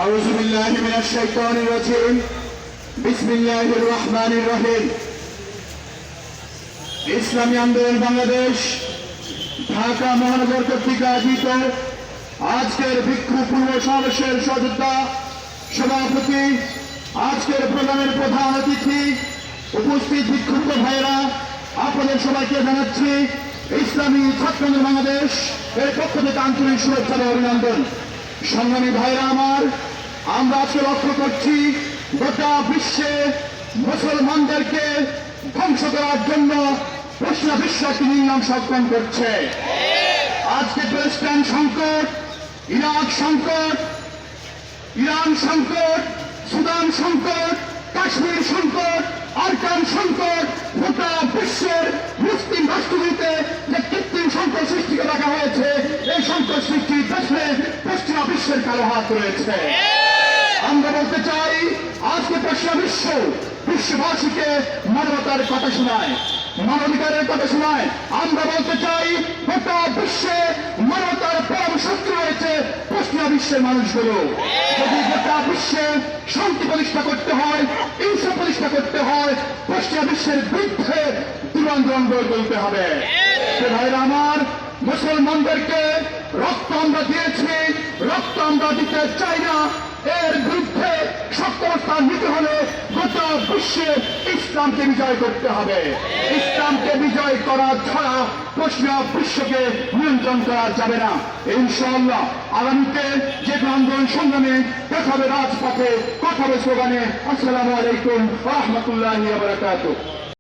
আউযু বিল্লাহি মিনাশ শাইতানির রাজিম বিসমিল্লাহির রহমানির রহিম। ইসলামী আন্দোলন বাংলাদেশ ঢাকা মহানগর কর্তৃক আয়োজিত আজকের বিক্ষোভ পূর্ব সমাবেশের সহযোদ্ধা সভাপতি, আজকের প্রোগ্রামের প্রধান অতিথি, উপস্থিত বিক্ষুব্ধ ভাইয়েরা, আপনাদের সবাইকে জানাচ্ছি ইসলামী ছাত্র আন্দোলন বাংলাদেশ এর পক্ষ থেকে আন্তরিক শুভেচ্ছা ও অভিনন্দন। সংগ্রামী ভাইরা আমার, আমরা আজকে লক্ষ্য করছি গোটা বিশ্বে মুসলমানদেরকে ধ্বংস করার জন্য পশ্চিমা বিশ্ব একটি নির্মম সক্ষম করছে। আজকে প্যালেস্টাইন সংকট, ইরাক সংকট, ইরান সংকট, সুদান সংকট, কাশ্মীর সংকট, আরকান সংকট, গোটা বিশ্বের মুসলিম রাষ্ট্রগুলিতে যে কৃত্রিম সংকট সৃষ্টি করে রাখা হয়েছে, এই সংকট সৃষ্টির পেছনে পশ্চিমা বিশ্বের কালো হাত রয়েছে। আমরা বলতে চাই, আজকে পশ্চিমা বিশ্ব বিশ্ববাসীকে মানবতার কথা শোনায়, মানবাধিকারের কথা শোনায়। আমরা বলতে চাই, গোটা বিশ্বে মানবতার পরম শত্রু হয়েছে পশ্চিমা বিশ্বের মানুষগুলো। যদি গোটা বিশ্বে শান্তি প্রতিষ্ঠা করতে হয়, ইনসাফ প্রতিষ্ঠা করতে হয়, পশ্চিমা বিশ্বের বিরুদ্ধে আন্দোলন গড়ে তুলতে হবে। ভাইরা আমার, মুসলমানদেরকে রক্ত আমরা দিয়েছি, রক্ত আমরা দিতে চাই না। এর বিরুদ্ধে শক্ত অবস্থান নিতে হলে গোটা বিশ্বে ইসলামকে বিজয় করতে হবে। ইসলামকে বিজয় করা ছাড়া পশ্চিমা বিশ্বকে নিয়ন্ত্রণ করা যাবে না। ইনশাআল্লাহ আগামীতে যে আন্দোলন সংগ্রামে কথা হবে রাজপথে, কথা হবে স্লোগানে। আসসালামু আলাইকুম ওয়া রাহমাতুল্লাহি ওয়া বারাকাতুহু।